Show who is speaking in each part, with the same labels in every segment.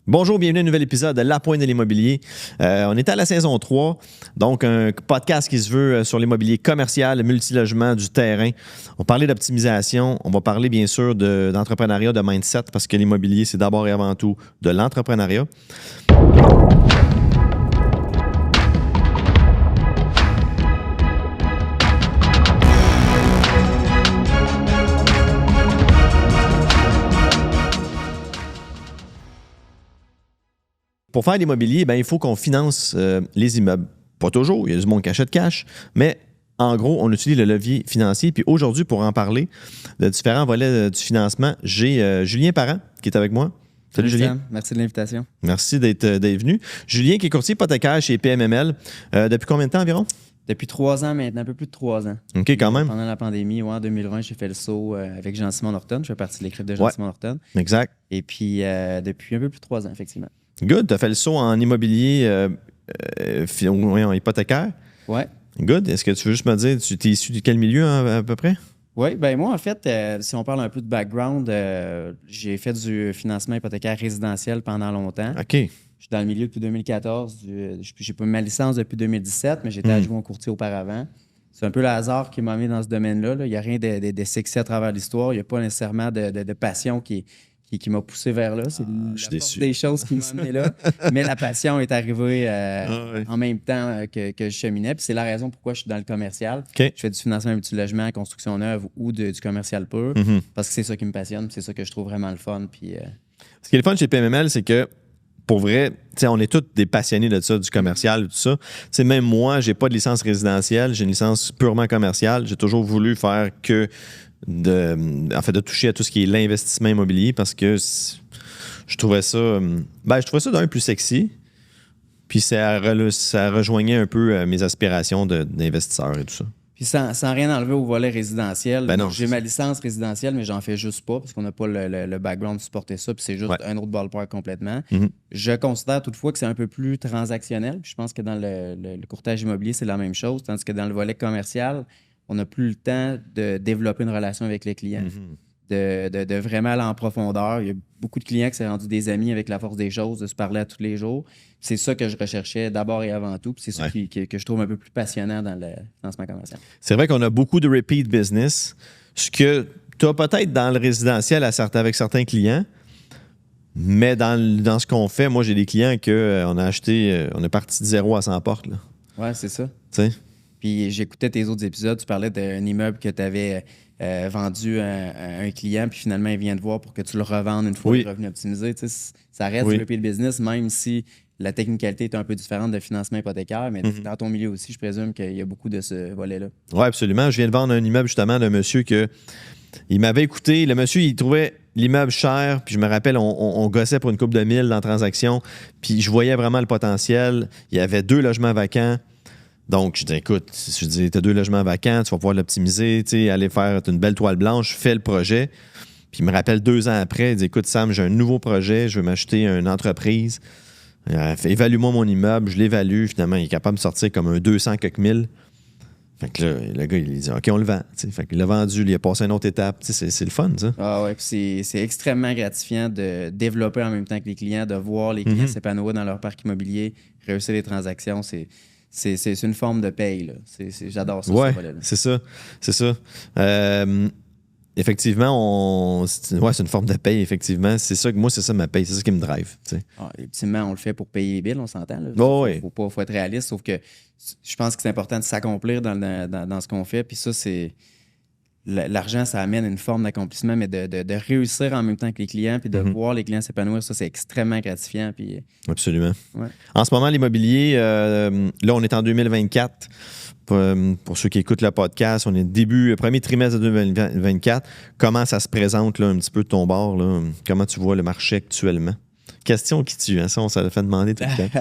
Speaker 1: Bonjour, bienvenue à un nouvel épisode de La Pointe de l'immobilier. On est à la saison 3, donc un podcast qui se veut sur l'immobilier commercial, le multilogement, du terrain. On va parler d'optimisation, on va parler bien sûr d'entrepreneuriat, de mindset, parce que l'immobilier, c'est d'abord et avant tout de l'entrepreneuriat. Pour faire l'immobilier, il faut qu'on finance les immeubles. Pas toujours, il y a du monde qui achète cash, mais en gros, on utilise le levier financier. Puis aujourd'hui, pour en parler de différents volets du financement, j'ai Julien Parent qui est avec moi. Salut Julien.
Speaker 2: Sam. Merci de l'invitation.
Speaker 1: Merci d'être venu. Julien qui est courtier hypothécaire chez PMML. Depuis combien de temps environ?
Speaker 2: Depuis 3 ans maintenant, un peu plus de 3 ans.
Speaker 1: OK, quand même.
Speaker 2: Pendant la pandémie, en 2020, j'ai fait le saut avec Jean-Simon Norton. Je fais partie de l'équipe de Jean-Simon Norton.
Speaker 1: Exact.
Speaker 2: Et puis, depuis un peu plus de 3 ans, effectivement.
Speaker 1: Good. Tu as fait le saut en immobilier hypothécaire?
Speaker 2: Ouais.
Speaker 1: Good. Est-ce que tu veux juste me dire, tu es issu de quel milieu à peu près?
Speaker 2: Oui, moi, en fait, si on parle un peu de background, j'ai fait du financement hypothécaire résidentiel pendant longtemps.
Speaker 1: OK.
Speaker 2: Je suis dans le milieu depuis 2014. J'ai pas ma licence depuis 2017, mais j'étais adjoint au courtier auparavant. C'est un peu le hasard qui m'a mis dans ce domaine-là. Il n'y a rien de sexy à travers l'histoire. Il n'y a pas nécessairement de passion qui m'a poussé vers là. C'est des choses qui m'ont amené là. Mais la passion est arrivée en même temps que je cheminais. Puis c'est la raison pourquoi je suis dans le commercial.
Speaker 1: Okay.
Speaker 2: Je fais du financement multilogement, construction neuve ou du commercial pur. Parce que c'est ça qui me passionne. C'est ça que je trouve vraiment le fun. Puis,
Speaker 1: Ce qui est le fun chez PMML, c'est que pour vrai, on est tous des passionnés de ça, du commercial, tout ça. Même moi, j'ai pas de licence résidentielle, j'ai une licence purement commerciale. J'ai toujours voulu faire de toucher à tout ce qui est l'investissement immobilier parce que je trouvais ça d'un plus sexy. Puis ça rejoignait un peu mes aspirations d'investisseur et tout ça.
Speaker 2: Puis sans rien enlever au volet résidentiel.
Speaker 1: Non,
Speaker 2: j'ai ma licence résidentielle, mais j'en fais juste pas parce qu'on n'a pas le background de supporter ça. Puis c'est juste un autre ballpark complètement. Je considère toutefois que c'est un peu plus transactionnel. Puis je pense que dans le courtage immobilier, c'est la même chose. Tandis que dans le volet commercial, on n'a plus le temps de développer une relation avec les clients, de vraiment aller en profondeur. Il y a beaucoup de clients qui s'est rendu des amis avec la force des choses, de se parler à tous les jours. C'est ça que je recherchais d'abord et avant tout. Puis c'est ça que je trouve un peu plus passionnant dans le financement commercial.
Speaker 1: C'est vrai qu'on a beaucoup de repeat business, ce que tu as peut-être dans le résidentiel avec certains clients, mais dans ce qu'on fait, moi, j'ai des clients qu'on a acheté, on est parti de 0 à 100 portes.
Speaker 2: Oui, c'est ça.
Speaker 1: T'sais?
Speaker 2: Puis j'écoutais tes autres épisodes, tu parlais d'un immeuble que tu avais vendu à un client, puis finalement, il vient te voir pour que tu le revendes une fois le revenu optimisé. Ça reste du repeat business, même si la technicalité est un peu différente de financement hypothécaire, mais dans ton milieu aussi, je présume qu'il y a beaucoup de ce volet-là.
Speaker 1: Oui, absolument. Je viens de vendre un immeuble justement d'un monsieur il m'avait écouté. Le monsieur, il trouvait l'immeuble cher, puis je me rappelle, on gossait pour une couple de mille dans la transaction, puis je voyais vraiment le potentiel. Il y avait 2 logements vacants. Donc, je dis, écoute, tu as 2 logements vacants, tu vas pouvoir l'optimiser, aller faire une belle toile blanche, fais le projet. Puis il me rappelle 2 ans après, il dit, écoute, Sam, j'ai un nouveau projet, je veux m'acheter une entreprise. Évalue-moi mon immeuble, je l'évalue. Finalement, il est capable de sortir comme un 200 quelques mille. Fait que là, le gars, il dit, OK, on le vend. T'sais. Fait qu'il l'a vendu, il a passé à une autre étape. C'est le fun, ça.
Speaker 2: Ah ouais, puis c'est extrêmement gratifiant de développer en même temps que les clients, de voir les clients s'épanouir dans leur parc immobilier, réussir les transactions. C'est une forme de paye, là. J'adore ça.
Speaker 1: Ouais, c'est ça. Effectivement, c'est une forme de paye, effectivement. C'est ça ma paye, c'est ça qui me drive.
Speaker 2: Ultimement, on le fait pour payer les billes, on s'entend. Faut être réaliste, sauf que je pense que c'est important de s'accomplir dans ce qu'on fait. Puis ça, c'est l'argent, ça amène une forme d'accomplissement, mais de réussir en même temps que les clients, puis de voir les clients s'épanouir, ça, c'est extrêmement gratifiant. Puis,
Speaker 1: absolument.
Speaker 2: Ouais.
Speaker 1: En ce moment, l'immobilier, là, on est en 2024. Pour ceux qui écoutent le podcast, on est premier trimestre de 2024. Comment ça se présente là, un petit peu de ton bord? Là? Comment tu vois le marché actuellement? Question qui tue, hein? Ça, on s'en fait demander tout le temps.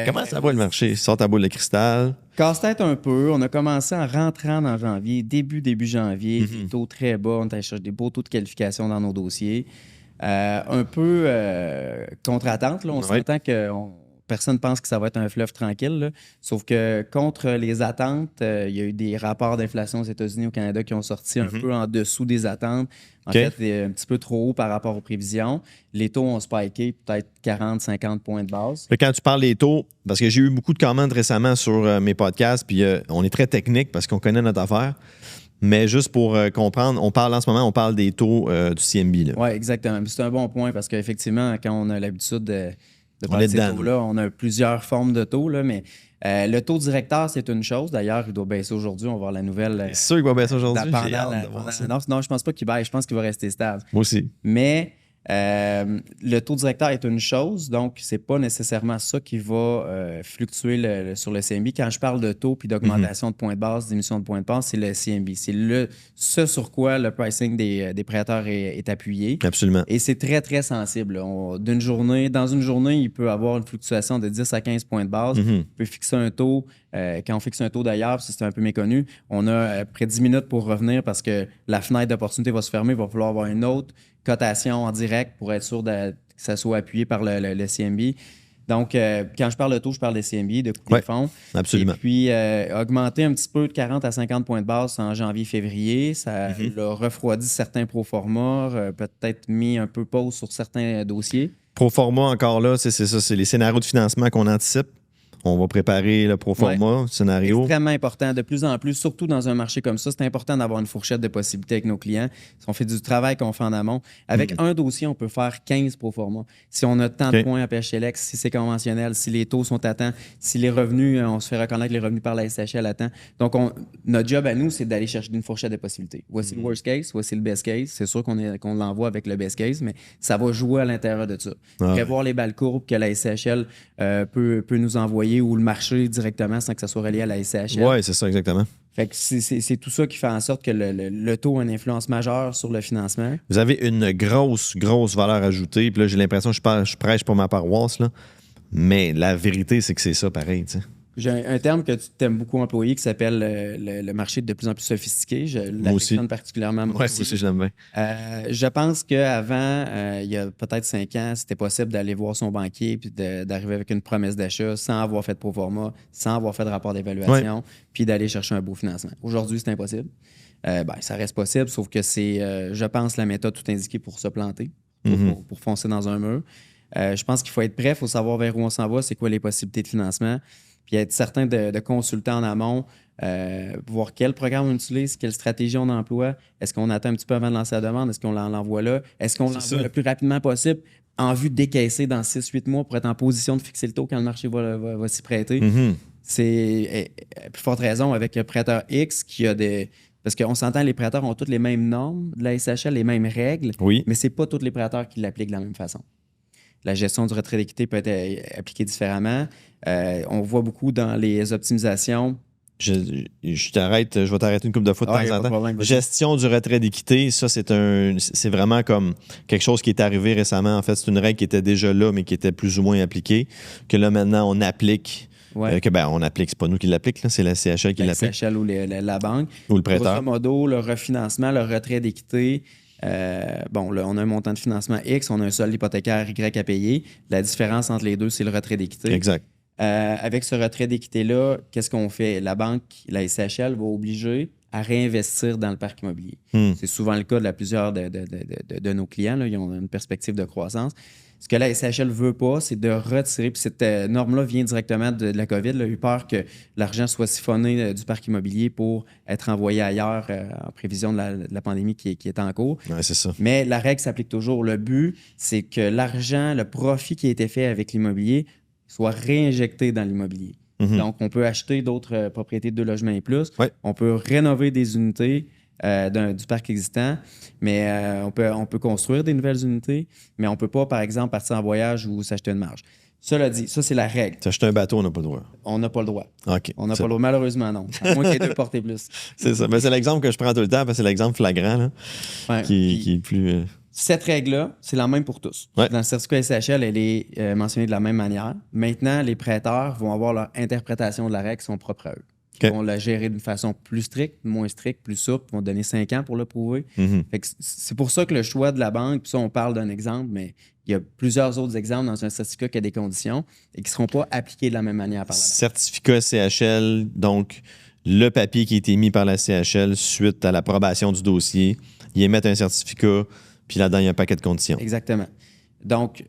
Speaker 1: Comment ça va le marché? Sors ta boule de cristal.
Speaker 2: Casse-tête un peu. On a commencé en rentrant en janvier, début janvier, des taux très bas. On a cherché des beaux taux de qualification dans nos dossiers. Un peu contre-attente. Là. On s'entend que personne pense que ça va être un fleuve tranquille, là. Sauf que contre les attentes, il y a eu des rapports d'inflation aux États-Unis, au Canada qui ont sorti un peu en dessous des attentes. En fait, un petit peu trop haut par rapport aux prévisions. Les taux ont spiké peut-être 40-50 points de base.
Speaker 1: Quand tu parles des taux, parce que j'ai eu beaucoup de commandes récemment sur mes podcasts, puis on est très technique parce qu'on connaît notre affaire. Mais juste pour comprendre, on parle des taux du CMB.
Speaker 2: Oui, exactement. C'est un bon point parce qu'effectivement, quand on a l'habitude de parler de ces taux-là, on a plusieurs formes de taux, là, mais le taux directeur, c'est une chose. D'ailleurs, il doit baisser aujourd'hui. On va voir la nouvelle.
Speaker 1: C'est sûr qu'il va baisser aujourd'hui.
Speaker 2: Non, je pense pas qu'il baisse. Je pense qu'il va rester stable.
Speaker 1: Moi aussi.
Speaker 2: Mais le taux directeur est une chose, donc c'est pas nécessairement ça qui va fluctuer sur le CMB. Quand je parle de taux puis d'augmentation de points de base, d'émission de points de base, c'est le CMB. C'est ce sur quoi le pricing des prêteurs est appuyé.
Speaker 1: Absolument.
Speaker 2: Et c'est très, très sensible. Dans une journée, il peut avoir une fluctuation de 10 à 15 points de base. On peut fixer un taux. Quand on fixe un taux d'ailleurs, si c'est un peu méconnu, on a près de 10 minutes pour revenir parce que la fenêtre d'opportunité va se fermer. Il va falloir avoir une autre cotation en direct pour être sûr que ça soit appuyé par le CMB. Donc, quand je parle de taux, je parle des CMB, de coût des fonds.
Speaker 1: Absolument.
Speaker 2: Et puis, augmenter un petit peu de 40 à 50 points de base en janvier-février, ça a refroidi certains proformas, peut-être mis un peu pause sur certains dossiers.
Speaker 1: Proforma, encore là, c'est ça, c'est les scénarios de financement qu'on anticipe. On va préparer le proforma, scénario.
Speaker 2: C'est extrêmement important. De plus en plus, surtout dans un marché comme ça, c'est important d'avoir une fourchette de possibilités avec nos clients. Si on fait du travail qu'on fait en amont, avec un dossier, on peut faire 15 proforma. Si on a tant de points à PHLX, si c'est conventionnel, si les taux sont à temps, si les revenus, on se fait reconnaître les revenus par la SHL à temps. Donc, notre job à nous, c'est d'aller chercher une fourchette de possibilités. Voici le worst case, voici le best case. C'est sûr qu'on l'envoie avec le best case, mais ça va jouer à l'intérieur de ça. Prévoir les balles courbes que la SHL peut nous envoyer ou le marché directement sans que ça soit relié à la SCHL.
Speaker 1: Oui, c'est ça, exactement.
Speaker 2: Fait que c'est tout ça qui fait en sorte que le taux a une influence majeure sur le financement.
Speaker 1: Vous avez une grosse valeur ajoutée. Puis là, j'ai l'impression que je prêche pour ma paroisse, là. Mais la vérité, c'est que c'est ça pareil, tu sais.
Speaker 2: J'ai un terme que tu t'aimes beaucoup employer qui s'appelle le marché de plus en plus sophistiqué. Je l'affectionne particulièrement.
Speaker 1: Moi aussi, je l'aime bien.
Speaker 2: Je pense qu'avant, il y a peut-être 5 ans, c'était possible d'aller voir son banquier puis d'arriver avec une promesse d'achat sans avoir fait de proforma, sans avoir fait de rapport d'évaluation, puis d'aller chercher un beau financement. Aujourd'hui, c'est impossible. Ça reste possible, sauf que c'est, je pense, la méthode tout indiquée pour se planter, pour foncer dans un mur. Je pense qu'il faut être prêt, il faut savoir vers où on s'en va, c'est quoi les possibilités de financement. Puis être certain de consulter en amont, voir quel programme on utilise, quelle stratégie on emploie. Est-ce qu'on attend un petit peu avant de lancer la demande? Est-ce qu'on l'envoie là? Est-ce qu'on l'envoie le plus rapidement possible en vue de décaisser dans 6-8 mois pour être en position de fixer le taux quand le marché va s'y prêter? C'est à plus forte raison avec un prêteur X qui a des... Parce qu'on s'entend, les prêteurs ont toutes les mêmes normes de la SHL, les mêmes règles, mais ce n'est pas tous les prêteurs qui l'appliquent de la même façon. La gestion du retrait d'équité peut être appliquée différemment. On voit beaucoup dans les optimisations.
Speaker 1: Je vais t'arrêter une couple de fois de temps en temps. Gestion du retrait d'équité, ça, c'est vraiment comme quelque chose qui est arrivé récemment. En fait, c'est une règle qui était déjà là, mais qui était plus ou moins appliquée, que là, maintenant, on applique. On applique, c'est pas nous qui l'applique, c'est la CHL qui l'applique.
Speaker 2: La CHL ou la banque.
Speaker 1: Ou le prêteur.
Speaker 2: Grosso modo, le refinancement, le retrait d'équité. Là, on a un montant de financement X, on a un solde hypothécaire Y à payer. La différence entre les deux, c'est le retrait d'équité.
Speaker 1: Exact.
Speaker 2: Avec ce retrait d'équité-là, qu'est-ce qu'on fait? La banque, la SCHL, va obliger à réinvestir dans le parc immobilier. C'est souvent le cas de plusieurs de nos clients. Là, ils ont une perspective de croissance. Ce que la SCHL ne veut pas, c'est de retirer. Puis cette norme-là vient directement de la COVID. Elle a eu peur que l'argent soit siphonné du parc immobilier pour être envoyé ailleurs en prévision de la pandémie qui est en cours.
Speaker 1: Ouais, c'est ça.
Speaker 2: Mais la règle s'applique toujours. Le but, c'est que l'argent, le profit qui a été fait avec l'immobilier soit réinjecté dans l'immobilier. Donc, on peut acheter d'autres propriétés de 2 logements et plus. On peut rénover des unités du parc existant, mais on peut construire des nouvelles unités, mais on ne peut pas, par exemple, partir en voyage ou s'acheter une marge. Cela dit, ça, c'est la règle.
Speaker 1: S'acheter un bateau, on n'a pas le droit.
Speaker 2: On n'a pas le droit.
Speaker 1: OK.
Speaker 2: On n'a pas le droit. Malheureusement, non. À moins qu'il y ait 2 portées plus.
Speaker 1: C'est ça. Mais c'est l'exemple que je prends tout le temps, parce que c'est l'exemple flagrant là, qui est plus...
Speaker 2: Cette règle-là, c'est la même pour tous. Dans le certificat SCHL, elle est mentionnée de la même manière. Maintenant, les prêteurs vont avoir leur interprétation de la règle qui sont propres à eux. qui vont la gérer d'une façon plus stricte, moins stricte, plus souple, vont donner 5 ans pour le prouver. Fait que c'est pour ça que le choix de la banque, puis ça, on parle d'un exemple, mais il y a plusieurs autres exemples dans un certificat qui a des conditions et qui ne seront pas appliqués de la même manière par la banque.
Speaker 1: Certificat CHL, donc le papier qui a été mis par la CHL suite à l'approbation du dossier, ils émettent un certificat, puis là-dedans, il y a un paquet de conditions.
Speaker 2: Exactement. Donc,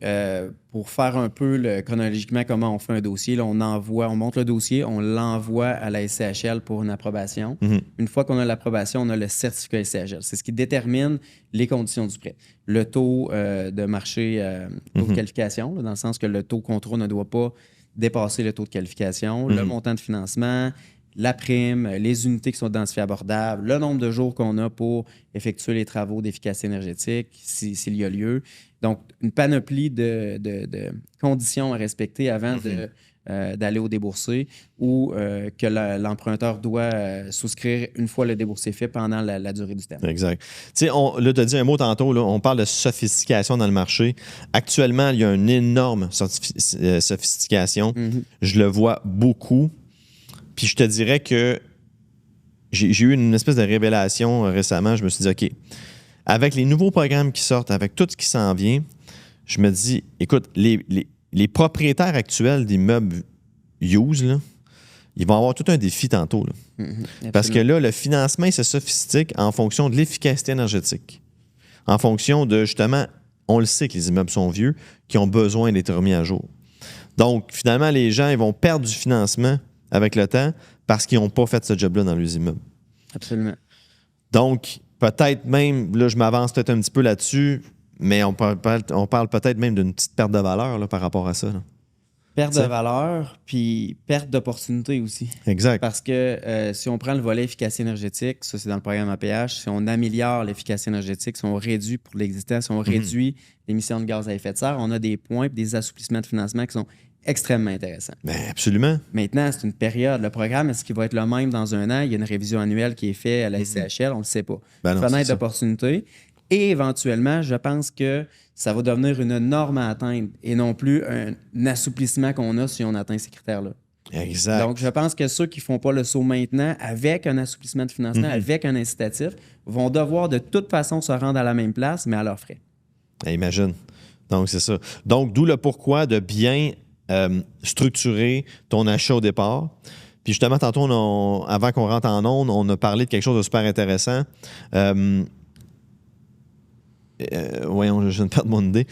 Speaker 2: pour faire un peu chronologiquement comment on fait un dossier, là, on monte le dossier, on l'envoie à la SCHL pour une approbation. Une fois qu'on a l'approbation, on a le certificat SCHL. C'est ce qui détermine les conditions du prêt. Le taux de marché, taux de qualification, là, dans le sens que le taux contrôle ne doit pas dépasser le taux de qualification, le montant de financement, la prime, les unités qui sont identifiées abordables, le nombre de jours qu'on a pour effectuer les travaux d'efficacité énergétique, s'il y a lieu. Donc, une panoplie de conditions à respecter avant d'aller au déboursé ou que l'emprunteur doit souscrire une fois le déboursé fait pendant la durée du terme.
Speaker 1: Exact. Tu sais, là, tu as dit un mot tantôt, là, on parle de sophistication dans le marché. Actuellement, il y a une énorme sophistication. Je le vois beaucoup. Puis je te dirais que j'ai eu une espèce de révélation récemment. Je me suis dit, OK, avec les nouveaux programmes qui sortent, avec tout ce qui s'en vient, je me dis, écoute, les propriétaires actuels d'immeubles use, là, ils vont avoir tout un défi tantôt. Là. Parce que là, le financement, il se sophistique en fonction de l'efficacité énergétique. En fonction de, justement, on le sait que les immeubles sont vieux, qui ont besoin d'être remis à jour. Donc, finalement, les gens, ils vont perdre du financement avec le temps parce qu'ils n'ont pas fait ce job-là dans les immeubles.
Speaker 2: Absolument.
Speaker 1: Donc, peut-être même, là, je m'avance peut-être un petit peu là-dessus, mais on parle peut-être même d'une petite perte de valeur là, par rapport à ça. Là.
Speaker 2: Perte de valeur, puis perte d'opportunité aussi.
Speaker 1: Exact.
Speaker 2: Parce que si on prend le volet efficacité énergétique, ça c'est dans le programme APH, si on améliore l'efficacité énergétique, si on réduit pour l'existant, si on réduit l'émission de gaz à effet de serre, on a des points et des assouplissements de financement qui sont extrêmement intéressant.
Speaker 1: Bien, absolument.
Speaker 2: Maintenant, c'est une période. Le programme, est-ce qu'il va être le même dans un an? Il y a une révision annuelle qui est faite à la SCHL, on ne le sait pas. Fenêtre d'opportunité. Et éventuellement, je pense que ça va devenir une norme à atteindre et non plus un assouplissement qu'on a si on atteint ces critères-là.
Speaker 1: Exact.
Speaker 2: Donc, je pense que ceux qui ne font pas le saut maintenant avec un assouplissement de financement, avec un incitatif, vont devoir de toute façon se rendre à la même place, mais à leurs frais.
Speaker 1: Imagine. Donc, c'est ça. Donc, d'où le pourquoi de bien structurer ton achat au départ. Puis justement, tantôt, avant qu'on rentre en onde, on a parlé de quelque chose de super intéressant. Voyons, je viens de perdre mon idée.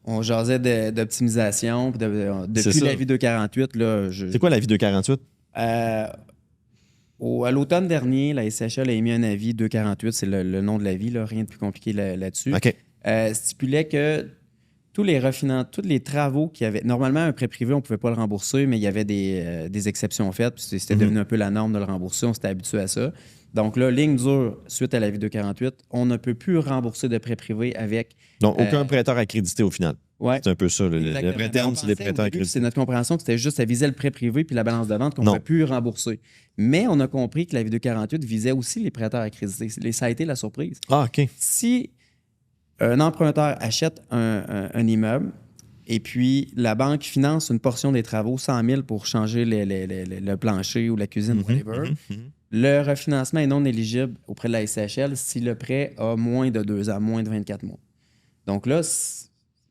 Speaker 2: On jasait d'optimisation. Depuis la vie 248, là...
Speaker 1: C'est quoi la vie 248?
Speaker 2: À l'automne dernier, la SCHL a émis un avis 248, c'est le nom de l'avis, là, rien de plus compliqué là-dessus.
Speaker 1: OK.
Speaker 2: Stipulait que tous les travaux qu'il y avait... Normalement, un prêt privé, on ne pouvait pas le rembourser, mais il y avait des exceptions faites. Puis c'était devenu un peu la norme de le rembourser. On s'était habitué à ça. Donc là, ligne dure, suite à l'avis 248, on ne peut plus rembourser de prêt privé avec...
Speaker 1: Donc, aucun prêteur accrédité au final.
Speaker 2: Ouais.
Speaker 1: C'est un peu ça. Le vrai terme, c'est les prêteurs accrédités.
Speaker 2: C'est notre compréhension que c'était juste, ça visait le prêt privé puis la balance de vente qu'on ne pouvait plus rembourser. Mais on a compris que l'avis 248 visait aussi les prêteurs accrédités. Ça a été la surprise.
Speaker 1: Ah, OK.
Speaker 2: Si un emprunteur achète un immeuble et puis la banque finance une portion des travaux, 100 000 pour changer le plancher ou la cuisine, whatever, le refinancement est non éligible auprès de la SCHL si le prêt a moins de 2 ans, moins de 24 mois. Donc là,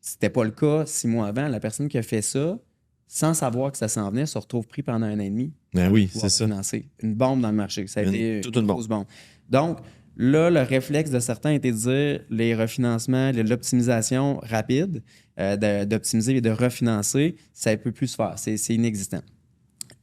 Speaker 2: c'était pas le cas 6 mois avant. La personne qui a fait ça, sans savoir que ça s'en venait, se retrouve pris pendant 1 an et demi.
Speaker 1: Ben oui, c'est ça.
Speaker 2: Financer. Une bombe dans le marché. Ça a été
Speaker 1: toute une
Speaker 2: grosse bombe. Donc, là, le réflexe de certains était de dire les refinancements, l'optimisation rapide, d'optimiser et de refinancer, ça ne peut plus se faire. C'est inexistant.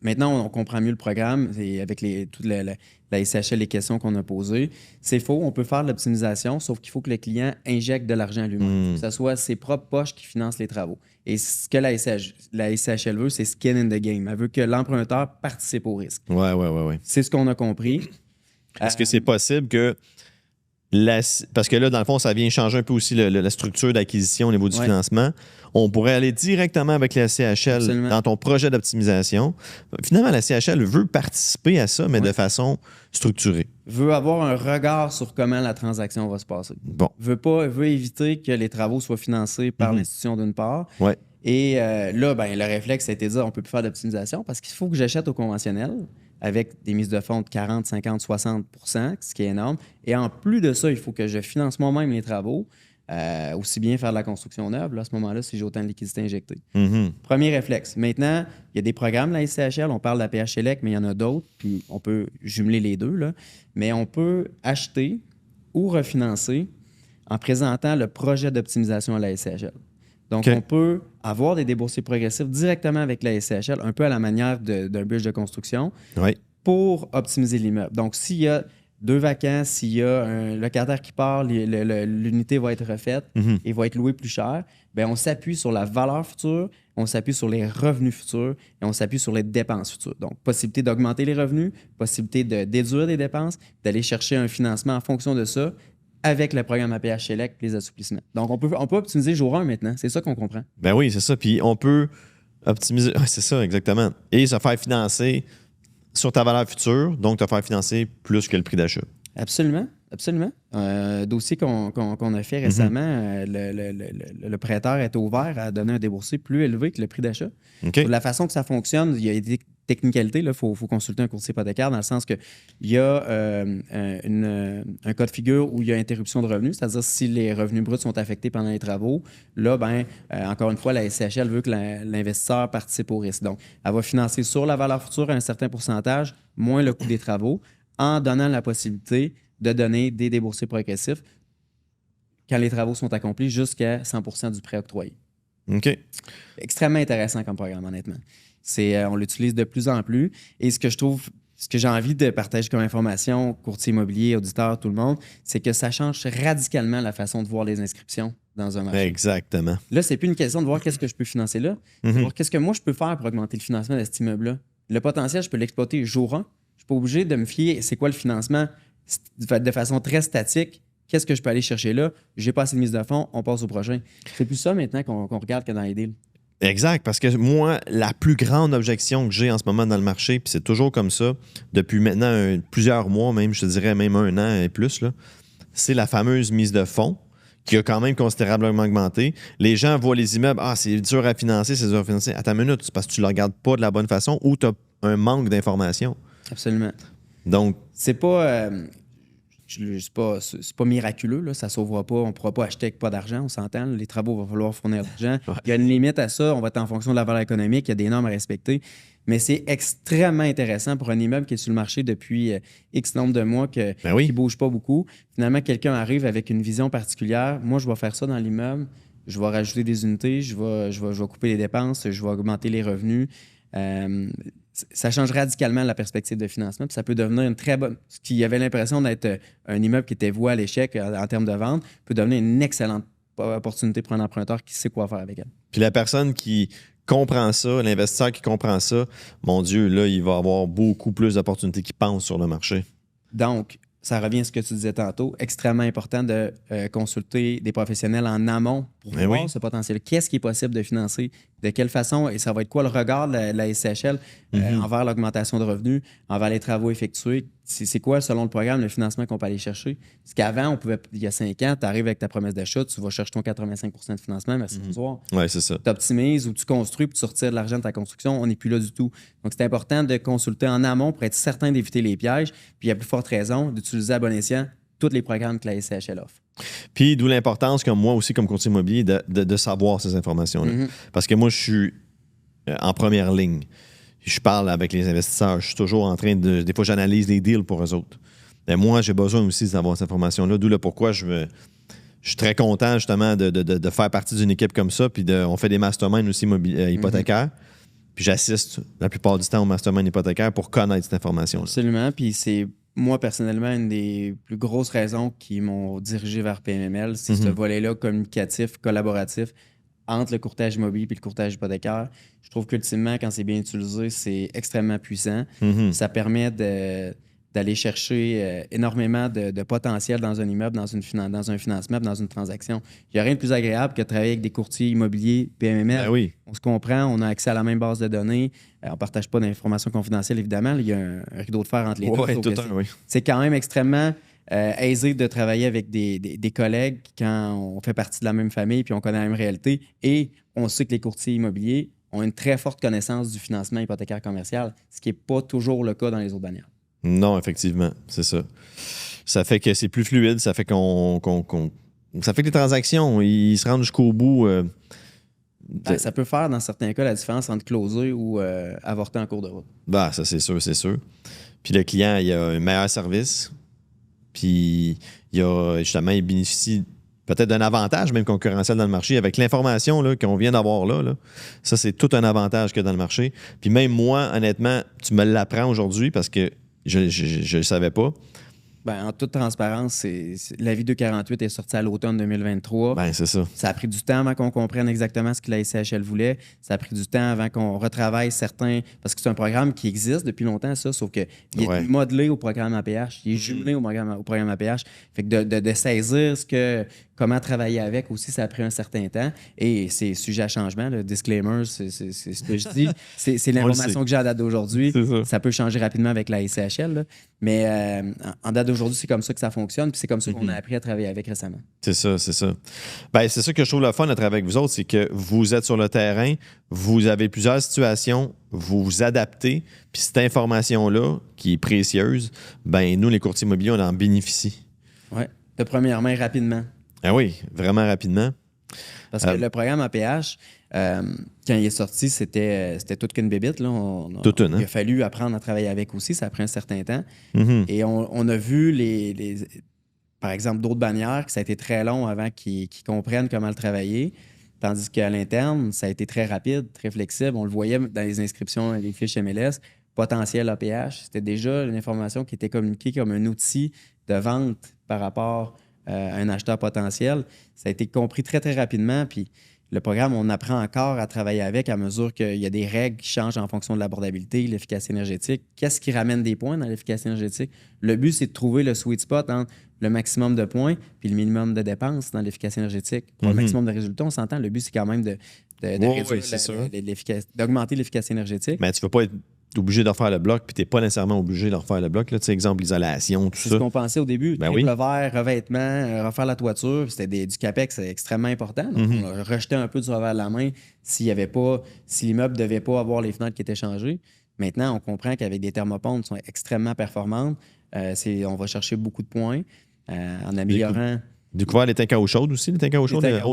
Speaker 2: Maintenant, on comprend mieux le programme et avec toute la SCHL, les questions qu'on a posées. C'est faux, on peut faire de l'optimisation, sauf qu'il faut que le client injecte de l'argent lui-même. Que ce soit ses propres poches qui financent les travaux. Et ce que la SCHL veut, c'est skin in the game. Elle veut que l'emprunteur participe au risque.
Speaker 1: Ouais.
Speaker 2: C'est ce qu'on a compris.
Speaker 1: Est-ce que c'est possible que... Parce que là, dans le fond, ça vient changer un peu aussi la structure d'acquisition au niveau du financement. On pourrait aller directement avec la CHL dans ton projet d'optimisation. Finalement, la CHL veut participer à ça, mais de façon structurée.
Speaker 2: Veut avoir un regard sur comment la transaction va se passer.
Speaker 1: Bon.
Speaker 2: Veut éviter que les travaux soient financés par l'institution d'une part.
Speaker 1: Ouais.
Speaker 2: Et là, le réflexe, ça a été de dire on ne peut plus faire d'optimisation parce qu'il faut que j'achète au conventionnel avec des mises de fonds de 40, 50, 60 %, ce qui est énorme. Et en plus de ça, il faut que je finance moi-même les travaux. Aussi bien faire de la construction neuve, là, à ce moment-là, si j'ai autant de liquidités injectées. Premier réflexe. Maintenant, il y a des programmes, la SCHL, on parle de la PHLEC, mais il y en a d'autres, puis on peut jumeler les deux, là. Mais on peut acheter ou refinancer en présentant le projet d'optimisation à la SCHL. Donc, on peut avoir des déboursés progressifs directement avec la SCHL, un peu à la manière d'un bridge de construction, pour optimiser l'immeuble. Donc, s'il y a 2 vacants, s'il y a un locataire qui part, l'unité va être refaite et va être louée plus cher, bien, on s'appuie sur la valeur future, on s'appuie sur les revenus futurs et on s'appuie sur les dépenses futures. Donc, possibilité d'augmenter les revenus, possibilité de déduire des dépenses, d'aller chercher un financement en fonction de ça avec le programme APH-SELEC, les assouplissements. Donc, on peut optimiser jour 1 maintenant. C'est ça qu'on comprend.
Speaker 1: Ben oui, c'est ça. Puis on peut optimiser. C'est ça, exactement. Et se faire financer sur ta valeur future, donc te faire financer plus que le prix d'achat.
Speaker 2: Absolument, absolument. Dossier qu'on a fait récemment, le prêteur est ouvert à donner un déboursé plus élevé que le prix d'achat. De la façon que ça fonctionne, il y a des technicalités. Il faut consulter un courtier hypothécaire dans le sens qu'il y a un cas de figure où il y a interruption de revenus, c'est-à-dire si les revenus bruts sont affectés pendant les travaux, là, encore une fois, la SCHL veut que l'investisseur participe au risque. Donc, elle va financer sur la valeur future à un certain pourcentage, moins le coût des travaux, en donnant la possibilité de donner des déboursés progressifs quand les travaux sont accomplis jusqu'à 100 % du prêt octroyé.
Speaker 1: OK.
Speaker 2: Extrêmement intéressant comme programme, honnêtement. On l'utilise de plus en plus. Et ce que j'ai envie de partager comme information, courtier immobilier, auditeur, tout le monde, c'est que ça change radicalement la façon de voir les inscriptions dans un marché.
Speaker 1: Exactement.
Speaker 2: Là, c'est plus une question de voir qu'est-ce que je peux financer là, c'est de voir qu'est-ce que moi je peux faire pour augmenter le financement de cet immeuble-là. Le potentiel, je peux l'exploiter jour 1. Je suis pas obligé de me fier, c'est quoi le financement de façon très statique. Qu'est-ce que je peux aller chercher là? J'ai pas assez de mise de fonds, on passe au prochain. C'est plus ça maintenant qu'on regarde que dans les deals.
Speaker 1: Exact, parce que moi, la plus grande objection que j'ai en ce moment dans le marché, puis c'est toujours comme ça, depuis maintenant plusieurs mois, même, je te dirais même 1 an et plus, là, c'est la fameuse mise de fonds qui a quand même considérablement augmenté. Les gens voient les immeubles, c'est dur à financer, c'est dur à financer. Attends une minute, c'est parce que tu ne le regardes pas de la bonne façon ou tu as un manque d'informations.
Speaker 2: Absolument.
Speaker 1: Donc,
Speaker 2: c'est pas... c'est pas miraculeux, là, ça ne sauvera pas. On ne pourra pas acheter avec pas d'argent, on s'entend. Les travaux, il va falloir fournir de l'argent. Il y a une limite à ça. On va être en fonction de la valeur économique. Il y a des normes à respecter. Mais c'est extrêmement intéressant pour un immeuble qui est sur le marché depuis X nombre de mois, qui ne bouge pas beaucoup. Finalement, quelqu'un arrive avec une vision particulière. Moi, je vais faire ça dans l'immeuble. Je vais rajouter des unités. Je vais couper les dépenses. Je vais augmenter les revenus. Ça change radicalement la perspective de financement. Puis ça peut devenir une très bonne... Ce qui avait l'impression d'être un immeuble qui était voué à l'échec en termes de vente peut devenir une excellente opportunité pour un emprunteur qui sait quoi faire avec elle.
Speaker 1: Puis la personne qui comprend ça, l'investisseur qui comprend ça, mon Dieu, là, il va avoir beaucoup plus d'opportunités qu'il pense sur le marché.
Speaker 2: Donc, ça revient à ce que tu disais tantôt, extrêmement important de consulter des professionnels en amont pour voir ce potentiel. Qu'est-ce qui est possible de financer? De quelle façon? Et ça va être quoi le regard de la SCHL envers l'augmentation de revenus, envers les travaux effectués? C'est quoi, selon le programme, le financement qu'on peut aller chercher? Parce qu'avant, il y a 5 ans, tu arrives avec ta promesse d'achat, tu vas chercher ton 85 % de financement, merci, bonsoir.
Speaker 1: Oui, c'est ça.
Speaker 2: Tu optimises ou tu construis puis tu retires de l'argent de ta construction, on n'est plus là du tout. Donc, c'est important de consulter en amont pour être certain d'éviter les pièges. Puis, il y a plus forte raison d'utiliser à bon escient tous les programmes que la SCHL offre.
Speaker 1: Puis, d'où l'importance, comme moi aussi, comme courtier immobilier, de savoir ces informations-là. Parce que moi, je suis en première ligne. Je parle avec les investisseurs. Je suis toujours en train de... Des fois, j'analyse les deals pour eux autres. Et moi, j'ai besoin aussi d'avoir cette information-là. D'où le pourquoi je suis très content, justement, de faire partie d'une équipe comme ça. Puis, on fait des masterminds aussi hypothécaires. Puis, j'assiste la plupart du temps aux masterminds hypothécaires pour connaître cette information-là.
Speaker 2: Absolument. Puis, c'est... Moi, personnellement, une des plus grosses raisons qui m'ont dirigé vers PMML, c'est ce volet-là communicatif, collaboratif entre le courtage immobilier et le courtage hypothécaire. Je trouve qu'ultimement, quand c'est bien utilisé, c'est extrêmement puissant. Ça permet d'aller chercher énormément de potentiel dans un immeuble, dans un financement, dans une transaction. Il n'y a rien de plus agréable que de travailler avec des courtiers immobiliers PMML.
Speaker 1: Ben oui.
Speaker 2: On se comprend, on a accès à la même base de données. On ne partage pas d'informations confidentielles, évidemment. Il y a un rideau de fer entre les deux. C'est quand même extrêmement aisé de travailler avec des collègues quand on fait partie de la même famille puis on connaît la même réalité. Et on sait que les courtiers immobiliers ont une très forte connaissance du financement hypothécaire commercial, ce qui n'est pas toujours le cas dans les autres bannières.
Speaker 1: Non, effectivement, c'est ça. Ça fait que c'est plus fluide, ça fait ça fait que les transactions, ils se rendent jusqu'au bout.
Speaker 2: Ça peut faire, dans certains cas, la différence entre closer ou avorter en cours de route.
Speaker 1: Ça, c'est sûr, c'est sûr. Puis le client, il a un meilleur service. Puis il bénéficie peut-être d'un avantage même concurrentiel dans le marché avec l'information là, qu'on vient d'avoir là. Ça, c'est tout un avantage que dans le marché. Puis même moi, honnêtement, tu me l'apprends aujourd'hui parce que je ne le savais pas.
Speaker 2: En toute transparence, l'avis 248 est sorti à l'automne 2023.
Speaker 1: C'est ça.
Speaker 2: Ça a pris du temps avant qu'on comprenne exactement ce que la SCHL voulait. Ça a pris du temps avant qu'on retravaille certains... Parce que c'est un programme qui existe depuis longtemps, ça, sauf qu'il est modelé au programme APH. Il est jumelé au programme APH. Fait que de saisir comment travailler avec aussi, ça a pris un certain temps. Et c'est sujet à changement. Le disclaimer, c'est ce que je dis. C'est l'information que j'ai à date d'aujourd'hui. Ça peut changer rapidement avec la SCHL. Là. Mais en date d'aujourd'hui, c'est comme ça que ça fonctionne. Puis c'est comme ça qu'on a appris à travailler avec récemment. C'est ça.
Speaker 1: C'est ça que je trouve le fun à travailler avec vous autres, c'est que vous êtes sur le terrain, vous avez plusieurs situations, vous vous adaptez. Puis cette information-là, qui est précieuse, nous, les courtiers immobiliers, on en bénéficie.
Speaker 2: Oui, de première main rapidement.
Speaker 1: Ah oui, vraiment rapidement.
Speaker 2: Parce que le programme APH, quand il est sorti, c'était toute qu'une bébite. Là. Il a fallu apprendre à travailler avec aussi. Ça a pris un certain temps.
Speaker 1: Mm-hmm.
Speaker 2: Et on a vu, par exemple, d'autres bannières que ça a été très long avant qu'ils comprennent comment le travailler. Tandis qu'à l'interne, ça a été très rapide, très flexible. On le voyait dans les inscriptions, les fiches MLS. Potentiel APH, c'était déjà une information qui était communiquée comme un outil de vente par rapport un acheteur potentiel. Ça a été compris très, très rapidement. Puis le programme, on apprend encore à travailler avec à mesure qu'il y a des règles qui changent en fonction de l'abordabilité, l'efficacité énergétique. Qu'est-ce qui ramène des points dans l'efficacité énergétique? Le but, c'est de trouver le sweet spot entre le maximum de points puis le minimum de dépenses dans l'efficacité énergétique. Pour le maximum de résultats, on s'entend, le but, c'est quand même d'augmenter l'efficacité énergétique.
Speaker 1: Mais tu ne veux pas être obligé de refaire le bloc, puis tu n'es pas nécessairement obligé de refaire le bloc. Là. Tu sais, exemple, l'isolation, tout ça.
Speaker 2: C'est ce qu'on pensait au début. Triple verre, revêtement, refaire la toiture, c'était du CAPEX extrêmement important. Donc, on a rejeté un peu du revers de la main si l'immeuble ne devait pas avoir les fenêtres qui étaient changées. Maintenant, on comprend qu'avec des thermopompes qui sont extrêmement performantes, on va chercher beaucoup de points en améliorant...
Speaker 1: Découvert les tanks à eau chaude aussi, les tanks à eau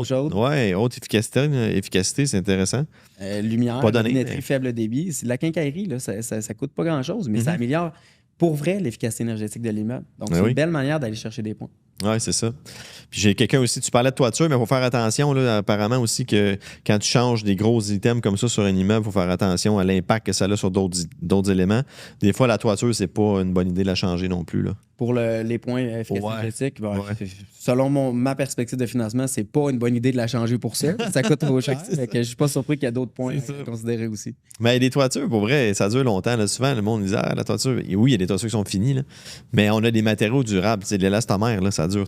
Speaker 1: chaude. Oui, haute efficacité, c'est intéressant.
Speaker 2: Lumière, lunetterie, faible débit. C'est de la quincaillerie, là, ça ne coûte pas grand-chose, mais ça améliore pour vrai l'efficacité énergétique de l'immeuble. Donc, c'est une belle manière d'aller chercher des points.
Speaker 1: Oui, c'est ça. Puis j'ai quelqu'un aussi, tu parlais de toiture, mais il faut faire attention, là, apparemment aussi, que quand tu changes des gros items comme ça sur un immeuble, il faut faire attention à l'impact que ça a sur d'autres éléments. Des fois, la toiture, c'est pas une bonne idée de la changer non plus. Là.
Speaker 2: Pour les points efficacité énergétique, selon ma perspective de financement, c'est pas une bonne idée de la changer pour ça. Ça coûte trop cher. Je suis pas surpris qu'il y a d'autres points à considérer aussi.
Speaker 1: Mais les toitures, pour vrai, ça dure longtemps. Là. Souvent, le monde dit la toiture. Et oui, il y a des toitures qui sont finies, là. Mais on a des matériaux durables. C'est de l'élastomère, là, ça dure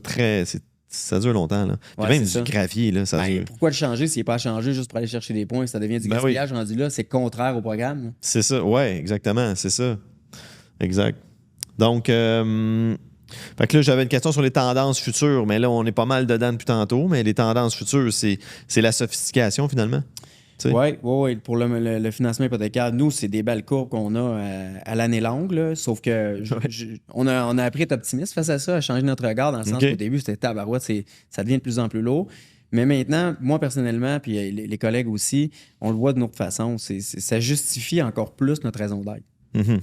Speaker 1: ça dure longtemps. Là. Même du gravier, là, ça dure.
Speaker 2: Pourquoi le changer s'il n'est pas à changer juste pour aller chercher des points? Ça devient du gaspillage rendu là. C'est contraire au programme. Là.
Speaker 1: C'est ça, oui, exactement. C'est ça. Exact. Donc, fait que là, j'avais une question sur les tendances futures, mais là, on est pas mal dedans depuis tantôt. Mais les tendances futures, c'est la sophistication, finalement.
Speaker 2: Oui. Pour le financement hypothécaire, nous, c'est des belles courbes qu'on a à l'année longue. Là, sauf que on a appris à être optimiste face à ça, à changer notre regard dans le sens qu'au début, c'était tabarouette, ça devient de plus en plus lourd. Mais maintenant, moi personnellement, puis les collègues aussi, on le voit d'une autre façon. Ça justifie encore plus notre raison d'être.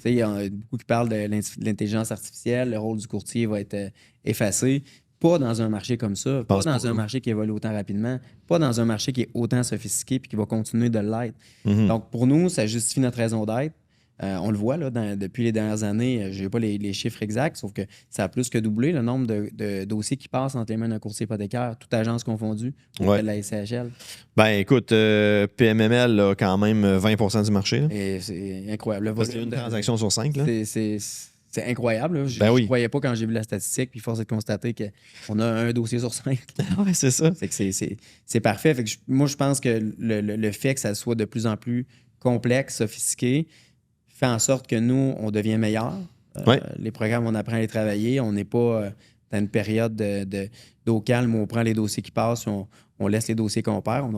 Speaker 2: Il y a beaucoup qui parlent de l'intelligence artificielle, le rôle du courtier va être effacé. Pas dans un marché comme ça, pas dans un marché qui évolue autant rapidement, pas dans un marché qui est autant sophistiqué puis qui va continuer de l'être. Donc, pour nous, ça justifie notre raison d'être. On le voit là, depuis les dernières années, je n'ai pas les chiffres exacts, sauf que ça a plus que doublé le nombre de dossiers qui passent entre les mains d'un courtier hypothécaire, toute agence confondue, auprès de la SCHL.
Speaker 1: Écoute, PMML a quand même 20% du marché.
Speaker 2: Et c'est incroyable.
Speaker 1: C'est une transaction sur 5. Là.
Speaker 2: C'est incroyable. Je ne croyais pas quand j'ai vu la statistique, puis force est de constater qu'on a un dossier sur 5.
Speaker 1: Oui, c'est ça.
Speaker 2: C'est parfait. Fait que moi, je pense que le fait que ça soit de plus en plus complexe, sophistiqué, fait en sorte que nous, on devient meilleurs. Les programmes, on apprend à les travailler. On n'est pas dans une période d'eau calme où on prend les dossiers qui passent, on laisse les dossiers qu'on perd.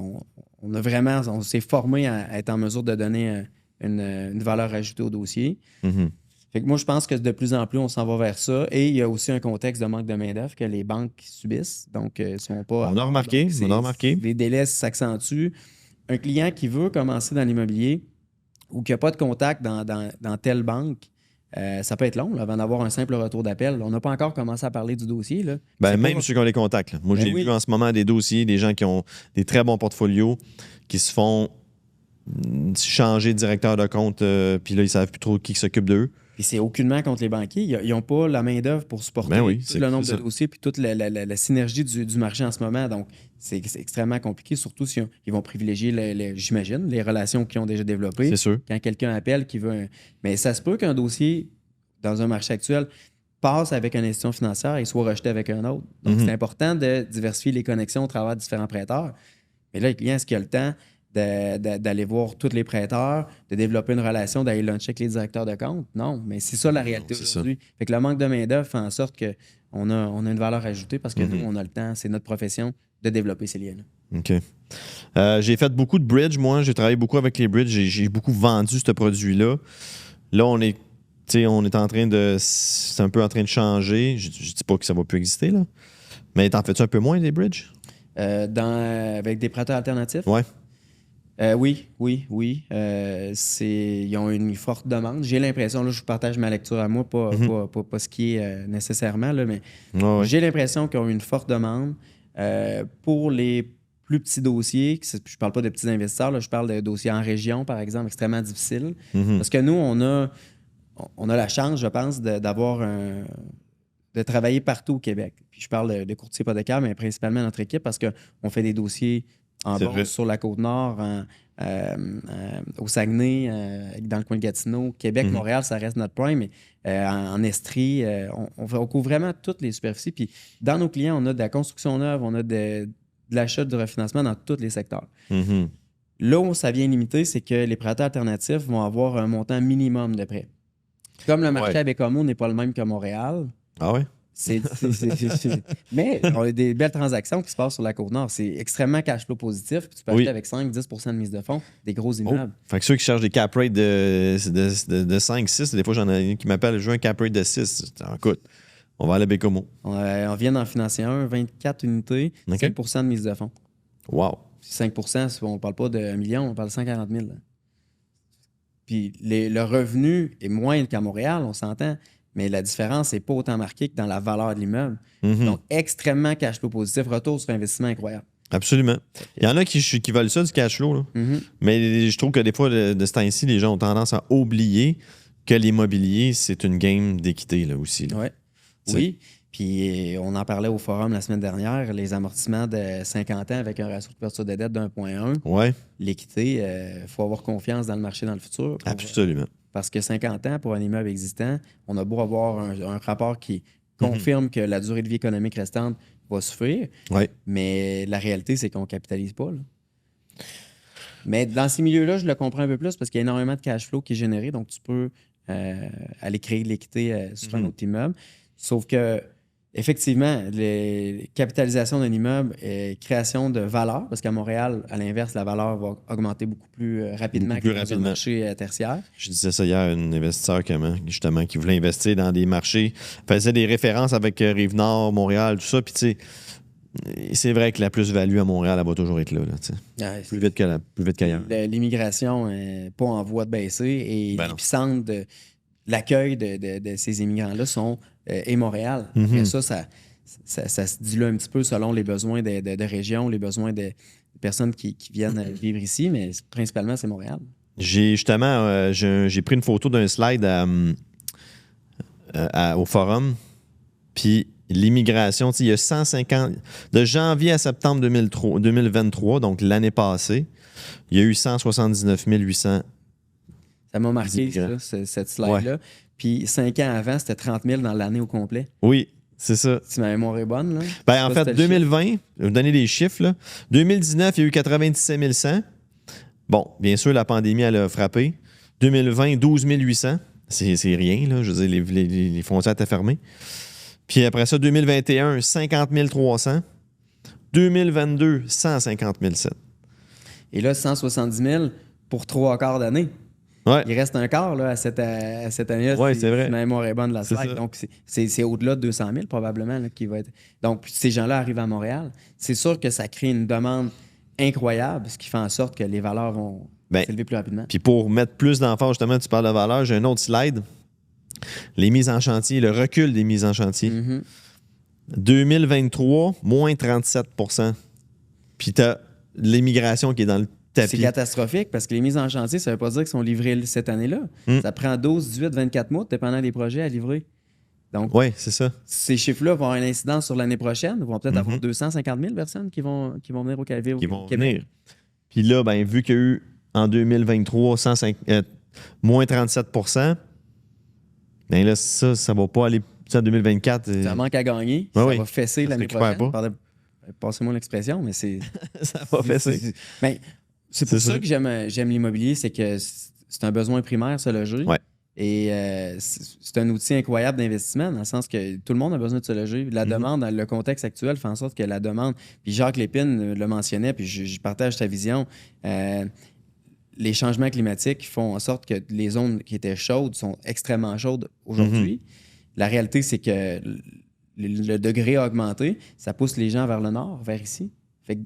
Speaker 2: on s'est formé à être en mesure de donner une valeur ajoutée au dossier. Fait que moi, je pense que de plus en plus, on s'en va vers ça. Et il y a aussi un contexte de manque de main-d'œuvre que les banques subissent. Donc, sont pas.
Speaker 1: On a remarqué.
Speaker 2: Les délais s'accentuent. Un client qui veut commencer dans l'immobilier ou qui n'a pas de contact dans telle banque, ça peut être long là, avant d'avoir un simple retour d'appel. On n'a pas encore commencé à parler du dossier. Là.
Speaker 1: Même ceux qui ont les contacts. Là. Moi, j'ai vu en ce moment des dossiers, des gens qui ont des très bons portfolios, qui se font changer de directeur de compte, puis là, ils ne savent plus trop qui s'occupe d'eux.
Speaker 2: Puis c'est aucunement contre les banquiers. Ils n'ont pas la main-d'œuvre pour supporter tout le nombre de dossiers puis toute la synergie du marché en ce moment. Donc, c'est extrêmement compliqué, surtout si ils vont privilégier, j'imagine, les relations qu'ils ont déjà développées.
Speaker 1: C'est sûr.
Speaker 2: Quand quelqu'un appelle qui veut Mais ça se peut qu'un dossier, dans un marché actuel, passe avec une institution financière et soit rejeté avec un autre. Donc, c'est important de diversifier les connexions au travers de différents prêteurs. Mais là, le client, est-ce qu'il a le temps d'aller voir tous les prêteurs, de développer une relation, d'aller luncher avec les directeurs de compte? Non, mais c'est ça la réalité aujourd'hui. Fait que le manque de main-d'œuvre fait en sorte qu'on a une valeur ajoutée parce que nous, on a le temps, c'est notre profession de développer ces liens-là.
Speaker 1: OK. J'ai fait beaucoup de bridge, moi. J'ai travaillé beaucoup avec les bridges. J'ai beaucoup vendu ce produit-là. Là, on est en train de... C'est un peu en train de changer. Je dis pas que ça va plus exister, là. Mais t'en fais-tu un peu moins des bridges?
Speaker 2: Avec des prêteurs alternatifs?
Speaker 1: Ouais.
Speaker 2: Oui. Ils ont une forte demande. J'ai l'impression, là, je vous partage ma lecture à moi, pas ce qui est nécessairement, là, mais j'ai l'impression qu'ils ont une forte demande pour les plus petits dossiers. Je parle pas de petits investisseurs, là, je parle de dossiers en région, par exemple, extrêmement difficiles. Parce que nous, on a la chance, je pense, de travailler partout au Québec. Puis je parle de courtiers hypothécaires, mais principalement notre équipe, parce qu'on fait des dossiers en bourse sur la Côte-Nord, au Saguenay, dans le coin de Gatineau, Québec, Montréal, ça reste notre prime, mais en Estrie, on couvre vraiment toutes les superficies. Puis dans nos clients, on a de la construction neuve, on a de l'achat, du refinancement dans tous les secteurs. Là où ça vient limiter, c'est que les prêteurs alternatifs vont avoir un montant minimum de prêt. Comme le marché avec Homo n'est pas le même que Montréal.
Speaker 1: Ah ouais?
Speaker 2: Mais on a des belles transactions qui se passent sur la Côte-Nord. C'est extrêmement cash flow positif. Puis tu peux acheter avec 5-10 de mise de fonds des gros immeubles.
Speaker 1: Fait que ceux qui cherchent des cap rates de 5-6, des fois j'en ai un qui m'appelle, je veux un cap rate de 6. Écoute, on va aller à Bécomo.
Speaker 2: On vient d'en financer 24 unités, 5 de mise de fonds.
Speaker 1: Wow.
Speaker 2: 5 on ne parle pas de 1 million, on parle de 140 000. Là. Puis le revenu est moins qu'à Montréal, on s'entend. Mais la différence n'est pas autant marquée que dans la valeur de l'immeuble. Donc, extrêmement cash flow positif, retour sur investissement incroyable.
Speaker 1: Absolument. Il y en a qui veulent ça, du cash flow. Là. Mais je trouve que des fois, de ce temps-ci, les gens ont tendance à oublier que l'immobilier, c'est une game d'équité là, aussi. Là.
Speaker 2: Oui. Puis on en parlait au forum la semaine dernière, les amortissements de 50 ans avec un ratio de couverture de dette d'1,1.
Speaker 1: Ouais.
Speaker 2: L'équité, il faut avoir confiance dans le marché dans le futur.
Speaker 1: Absolument.
Speaker 2: Parce que 50 ans pour un immeuble existant, on a beau avoir un rapport qui confirme que la durée de vie économique restante va suffire, mais la réalité, c'est qu'on ne capitalise pas. Là. Mais dans ces milieux-là, je le comprends un peu plus parce qu'il y a énormément de cash flow qui est généré, donc tu peux aller créer de l'équité sur un autre immeuble. Sauf que effectivement, les capitalisations d'un immeuble et création de valeur, parce qu'à Montréal, à l'inverse, la valeur va augmenter beaucoup plus rapidement que dans un marché tertiaire. Je
Speaker 1: disais ça hier à un investisseur justement qui voulait investir dans des marchés, faisait des références avec Rive-Nord, Montréal, tout ça, puis tu sais, c'est vrai que la plus-value à Montréal, elle va toujours être là, plus vite qu'ailleurs.
Speaker 2: L'immigration n'est pas en voie de baisser et l'épicentre de l'accueil de ces immigrants-là est Montréal. Après ça se dilue un petit peu selon les besoins de régions, les besoins de personnes qui viennent vivre ici, mais principalement, c'est Montréal. J'ai
Speaker 1: pris une photo d'un slide au forum, puis l'immigration, il y a 150... De janvier à septembre 2023, donc l'année passée, il y a eu 179 800.
Speaker 2: Ça m'a marqué, cette slide-là. Puis 5 ans avant, c'était 30 000 dans l'année au complet.
Speaker 1: Oui, c'est ça.
Speaker 2: Si ma mémoire est bonne, là.
Speaker 1: En fait, 2020, je vais vous donner des chiffres. Là. 2019, il y a eu 97 100. Bon, bien sûr, la pandémie, elle a frappé. 2020, 12 800. C'est rien, là. Je veux dire, les frontières étaient fermées. Puis après ça, 2021, 50 300. 2022, 150 700.
Speaker 2: Et là, 170 000 pour 3/4 d'année.
Speaker 1: Ouais.
Speaker 2: Il reste un quart là, à cette année-là.
Speaker 1: Ouais, c'est vrai.
Speaker 2: Si ma mémoire est bonne de la
Speaker 1: C'est
Speaker 2: slide.
Speaker 1: ça.
Speaker 2: Donc, c'est au-delà de 200 000 probablement là, qui va être. Donc, ces gens-là arrivent à Montréal. C'est sûr que ça crée une demande incroyable, ce qui fait en sorte que les valeurs vont s'élever plus rapidement.
Speaker 1: Puis pour mettre plus d'emphase, justement, tu parles de valeur, j'ai un autre slide. Les mises en chantier, le recul des mises en chantier. 2023, moins 37 %. Puis tu as l'immigration qui est dans le tapis.
Speaker 2: C'est catastrophique parce que les mises en chantier, ça ne veut pas dire qu'ils sont livrées cette année-là. Ça prend 12, 18, 24 mois, dépendant des projets à livrer. Donc,
Speaker 1: oui, c'est ça.
Speaker 2: Ces chiffres-là vont avoir une incidence sur l'année prochaine. Ils vont peut-être avoir 250 000 personnes qui vont venir au Québec.
Speaker 1: Venir. Puis là, ben, vu qu'il y a eu en 2023 moins 37 %, ben là, ça ne va pas aller en 2024.
Speaker 2: Ça manque à gagner. Ça va fesser l'année prochaine. Passez-moi l'expression, mais c'est...
Speaker 1: ça va fesser.
Speaker 2: C'est pour ça que j'aime l'immobilier, c'est que c'est un besoin primaire, se loger.
Speaker 1: Ouais.
Speaker 2: Et c'est un outil incroyable d'investissement, dans le sens que tout le monde a besoin de se loger. La demande, dans le contexte actuel, fait en sorte que la demande... Puis Jacques Lépine le mentionnait, puis je partage sa vision. Les changements climatiques font en sorte que les zones qui étaient chaudes sont extrêmement chaudes aujourd'hui. La réalité, c'est que le degré a augmenté. Ça pousse les gens vers le nord, vers ici. Fait que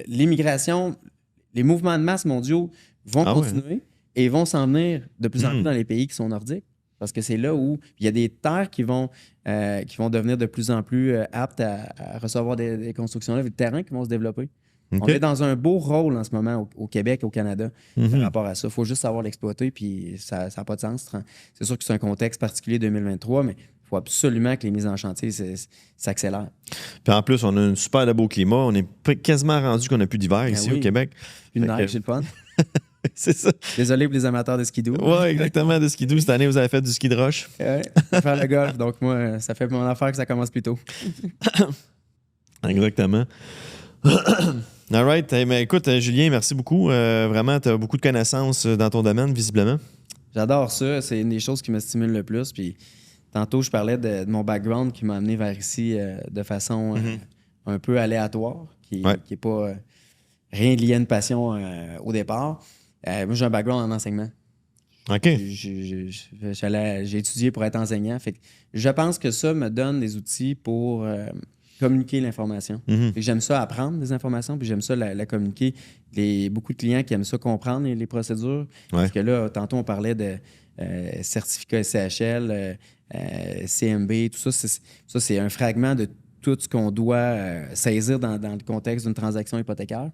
Speaker 2: l'immigration, les mouvements de masse mondiaux vont continuer et vont s'en venir de plus en plus dans les pays qui sont nordiques. Parce que c'est là où il y a des terres qui vont devenir de plus en plus aptes à recevoir des constructions-là, des terrains qui vont se développer. On est dans un beau rôle en ce moment au Québec, au Canada, par rapport à ça. Il faut juste savoir l'exploiter, puis ça n'a pas de sens. C'est sûr que c'est un contexte particulier 2023, mais il faut absolument que les mises en chantier s'accélèrent.
Speaker 1: Puis en plus, on a un super de beau climat. On est quasiment rendu qu'on n'a plus d'hiver ici au Québec.
Speaker 2: Une neige, c'est le fun.
Speaker 1: C'est ça.
Speaker 2: Désolé pour les amateurs de skidoo.
Speaker 1: Oui, exactement, de skidoo. Cette année, vous avez fait du ski de roche.
Speaker 2: Oui, faire le golf. Donc moi, ça fait mon affaire que ça commence plus tôt.
Speaker 1: Exactement. All right. Hey, mais écoute, Julien, merci beaucoup. Vraiment, tu as beaucoup de connaissances dans ton domaine, visiblement.
Speaker 2: J'adore ça. C'est une des choses qui me stimule le plus. Puis tantôt, je parlais de mon background qui m'a amené vers ici de façon un peu aléatoire, qui n'est pas rien lié à une passion au départ. Moi, j'ai un background en enseignement.
Speaker 1: OK.
Speaker 2: J'ai étudié pour être enseignant. Fait que je pense que ça me donne des outils pour communiquer l'information. J'aime ça apprendre des informations, puis j'aime ça la communiquer. Beaucoup de clients qui aiment ça comprendre les procédures. Parce que là, tantôt, on parlait de certificat SCHL, CMB, tout ça. Ça, c'est un fragment de tout ce qu'on doit saisir dans le contexte d'une transaction hypothécaire.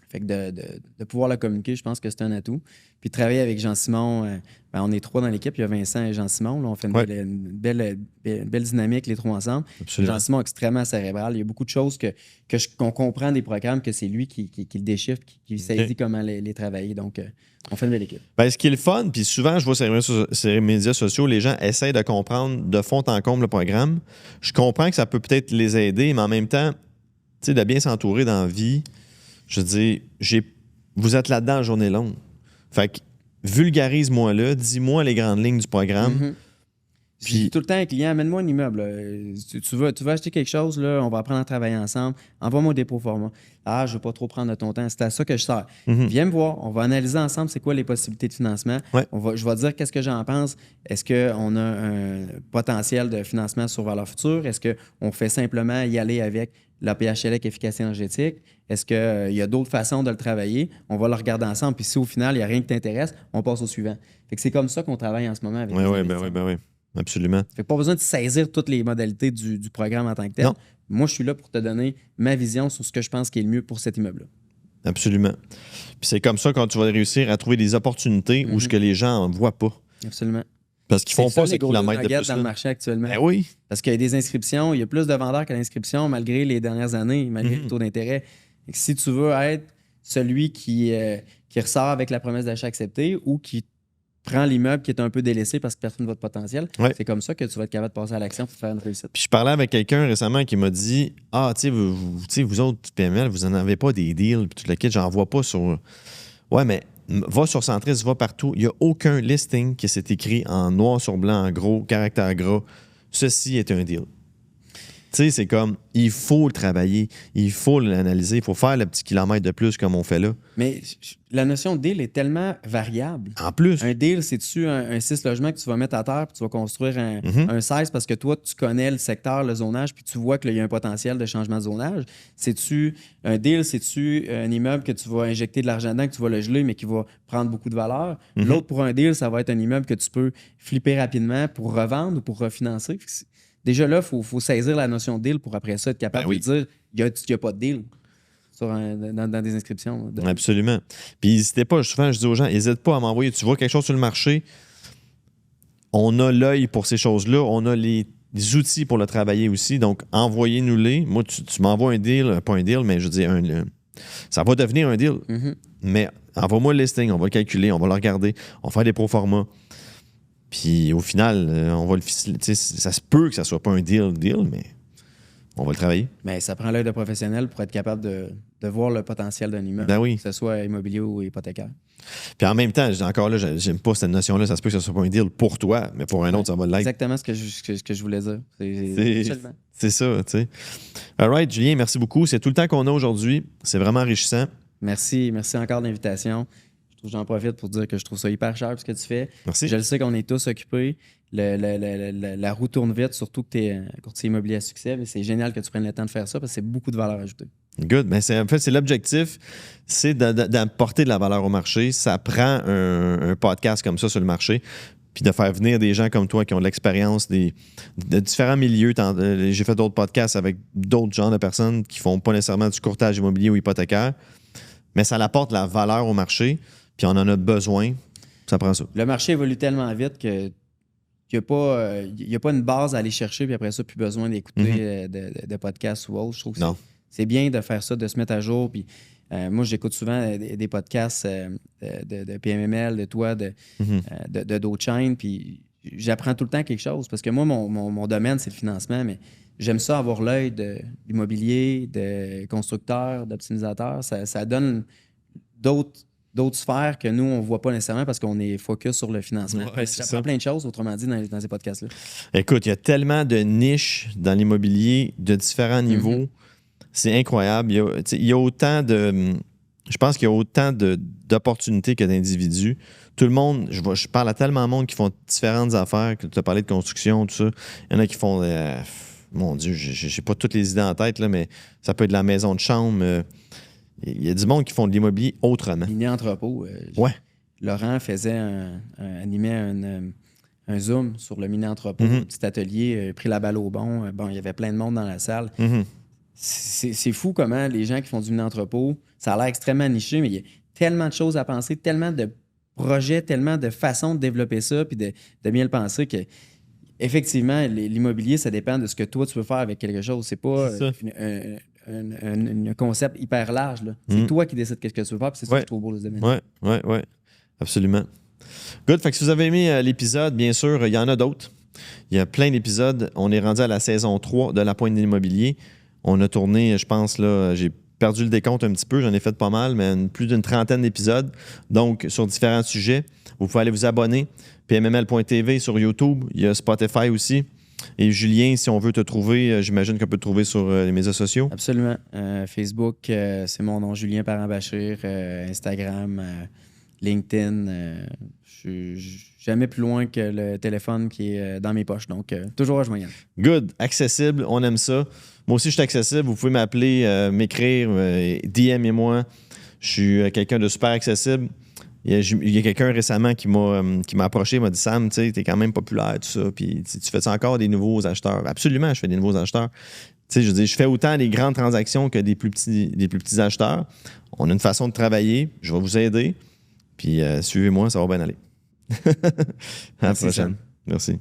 Speaker 2: Fait que de pouvoir la communiquer, je pense que c'est un atout. Puis de travailler avec Jean-Simon, on est 3 dans l'équipe. Il y a Vincent et Jean-Simon. Là, on fait une belle dynamique, les 3 ensemble. Jean-Simon est extrêmement cérébral. Il y a beaucoup de choses qu'on comprend des programmes, que c'est lui qui le déchiffre, qui saisit comment les travailler. Donc, on fait une belle équipe.
Speaker 1: Ben, ce qui est le fun, puis souvent, je vois sur les médias sociaux, les gens essayent de comprendre de fond en comble le programme. Je comprends que ça peut peut-être les aider, mais en même temps, tu sais, de bien s'entourer dans la vie, je dis, vous êtes là-dedans la journée longue. Fait que vulgarise-moi là, dis-moi les grandes lignes du programme.
Speaker 2: Puis, je dis tout le temps à un client, amène-moi un immeuble. Tu veux acheter quelque chose, là, on va apprendre à travailler ensemble. Envoie-moi des proformas. Je ne veux pas trop prendre de ton temps. C'est à ça que je sers. Viens me voir. On va analyser ensemble c'est quoi les possibilités de financement. Je vais dire qu'est-ce que j'en pense. Est-ce qu'on a un potentiel de financement sur valeur future? Est-ce qu'on fait simplement y aller avec la PHLEC efficacité énergétique? Est-ce qu'il y a d'autres façons de le travailler? On va le regarder ensemble. Puis si au final, il n'y a rien qui t'intéresse, on passe au suivant. Fait que c'est comme ça qu'on travaille en ce moment avec les investisseurs.
Speaker 1: Ben oui. Absolument.
Speaker 2: Fait que pas besoin de saisir toutes les modalités du programme en tant que tel.
Speaker 1: Non.
Speaker 2: Moi, je suis là pour te donner ma vision sur ce que je pense qui est le mieux pour cet immeuble-là.
Speaker 1: Absolument. Puis c'est comme ça quand tu vas réussir à trouver des opportunités où ce que les gens ne voient pas.
Speaker 2: Absolument.
Speaker 1: Parce qu'ils font pas ces kilomètres de plus.
Speaker 2: Dans le marché actuellement.
Speaker 1: Ben oui.
Speaker 2: Parce qu'il y a des inscriptions, il y a plus de vendeurs qu'à l'inscription malgré les dernières années, malgré le taux d'intérêt. Et que si tu veux être celui qui ressort avec la promesse d'achat acceptée ou qui prend l'immeuble qui est un peu délaissé parce que personne ne voit de potentiel, c'est comme ça que tu vas être capable de passer à l'action pour faire une réussite. Puis
Speaker 1: je parlais avec quelqu'un récemment qui m'a dit vous autres PML, vous n'en avez pas des deals, puis tout le kit, j'en vois pas sur. Ouais, mais va sur Centris, va partout. Il n'y a aucun listing qui s'est écrit en noir sur blanc, en gros, caractère gras. Ceci est un deal. sais, c'est comme, il faut le travailler, il faut l'analyser, il faut faire le petit kilomètre de plus comme on fait là.
Speaker 2: Mais la notion de deal est tellement variable.
Speaker 1: En plus.
Speaker 2: Un deal, c'est-tu un 6 logements que tu vas mettre à terre puis tu vas construire un 16 parce que toi, tu connais le secteur, le zonage, puis tu vois qu'il y a un potentiel de changement de zonage? C'est-tu un deal, c'est-tu un immeuble que tu vas injecter de l'argent dedans, que tu vas le geler, mais qui va prendre beaucoup de valeur? L'autre, pour un deal, ça va être un immeuble que tu peux flipper rapidement pour revendre ou pour refinancer. Déjà là, il faut saisir la notion de deal pour après ça être capable de dire il n'y a pas de deal dans des inscriptions.
Speaker 1: Absolument. Puis n'hésitez pas, souvent je dis aux gens, n'hésite pas à m'envoyer. Tu vois quelque chose sur le marché, on a l'œil pour ces choses-là, on a les outils pour le travailler aussi, donc envoyez-nous-les. Moi, tu m'envoies un deal, pas un deal, mais je dis ça va devenir un deal. Mais envoie-moi le listing, on va le calculer, on va le regarder, on va faire des proformas. Puis au final, on va le ficeler. Ça se peut que ça soit pas un deal, mais on va le travailler.
Speaker 2: Mais ça prend l'œil de professionnel pour être capable de voir le potentiel d'un immeuble,
Speaker 1: ben oui.
Speaker 2: Que ce soit immobilier ou hypothécaire.
Speaker 1: Puis en même temps, encore là, j'aime pas cette notion-là. Ça se peut que ça soit pas un deal pour toi, mais pour un autre, ça va l'être.
Speaker 2: Exactement ce que je voulais dire.
Speaker 1: C'est ça, tu sais. All right, Julien, merci beaucoup. C'est tout le temps qu'on a aujourd'hui. C'est vraiment enrichissant.
Speaker 2: Merci encore de l'invitation. J'en profite pour dire que je trouve ça hyper cher ce que tu fais.
Speaker 1: Merci.
Speaker 2: Je le sais qu'on est tous occupés. La roue tourne vite, surtout que tu es courtier immobilier à succès. C'est génial que tu prennes le temps de faire ça parce que c'est beaucoup de valeur ajoutée.
Speaker 1: Good. Ben en fait, c'est l'objectif, c'est d'apporter de la valeur au marché. Ça prend un podcast comme ça sur le marché, puis de faire venir des gens comme toi qui ont de l'expérience de différents milieux. J'ai fait d'autres podcasts avec d'autres genres de personnes qui font pas nécessairement du courtage immobilier ou hypothécaire, mais ça apporte de la valeur au marché. Puis on en a besoin, ça prend ça.
Speaker 2: Le marché évolue tellement vite que il n'y a pas une base à aller chercher, puis après ça, plus besoin d'écouter de podcasts ou autre. Je trouve que c'est bien de faire ça, de se mettre à jour. Puis moi, j'écoute souvent des podcasts de PMML, de toi, de d'autres chaînes, puis j'apprends tout le temps quelque chose. Parce que moi, mon domaine, c'est le financement, mais j'aime ça avoir l'œil de l'immobilier, de constructeur, d'optimisateur. Ça donne d'autres sphères que nous, on ne voit pas nécessairement parce qu'on est focus sur le financement. J'apprends plein de choses, autrement dit, dans ces podcasts-là.
Speaker 1: Écoute, il y a tellement de niches dans l'immobilier de différents niveaux. C'est incroyable. Il y a autant de... Je pense qu'il y a autant d'opportunités que d'individus. Tout le monde... Je parle à tellement de monde qui font différentes affaires. Tu as parlé de construction, tout ça. Il y en a qui font... mon Dieu, je n'ai pas toutes les idées en tête, là, mais ça peut être de la maison de chambre... Il y a du monde qui font de l'immobilier autrement.
Speaker 2: Mini-entrepôt. Laurent animait un Zoom sur le mini-entrepôt, un petit atelier, pris la balle au bon. Il y avait plein de monde dans la salle. C'est fou comment les gens qui font du mini-entrepôt, ça a l'air extrêmement niché, mais il y a tellement de choses à penser, tellement de projets, tellement de façons de développer ça, puis de bien le penser que effectivement, l'immobilier, ça dépend de ce que toi, tu veux faire avec quelque chose. C'est pas un concept hyper large. C'est toi qui décides ce que tu veux faire, puis c'est ça que je trouve beau, le domaine.
Speaker 1: Oui, absolument. Good. Fait que si vous avez aimé l'épisode, bien sûr, il y en a d'autres. Il y a plein d'épisodes. On est rendu à la saison 3 de La Pointe de l'immobilier. On a tourné, je pense, là, j'ai perdu le décompte un petit peu, j'en ai fait pas mal, mais plus d'une 30aine d'épisodes. Donc, sur différents sujets. Vous pouvez aller vous abonner. PMML.tv sur YouTube. Il y a Spotify aussi. Et Julien, si on veut te trouver, j'imagine qu'on peut te trouver sur les médias sociaux.
Speaker 2: Absolument. Facebook, c'est mon nom, Julien Parent-Bachir. Instagram, LinkedIn. Je suis jamais plus loin que le téléphone qui est dans mes poches. Donc, toujours à joindre.
Speaker 1: Good. Accessible. On aime ça. Moi aussi, je suis accessible. Vous pouvez m'appeler, m'écrire, DM et moi. Je suis quelqu'un de super accessible. Il y a quelqu'un récemment qui m'a approché, m'a dit « Sam, tu sais, t'es quand même populaire, tout ça, puis tu fais encore des nouveaux acheteurs? » Absolument, je fais des nouveaux acheteurs. Tu sais, je dis, je fais autant des grandes transactions que des plus petits acheteurs. On a une façon de travailler. Je vais vous aider. Puis suivez-moi, ça va bien aller. À la prochaine. Merci.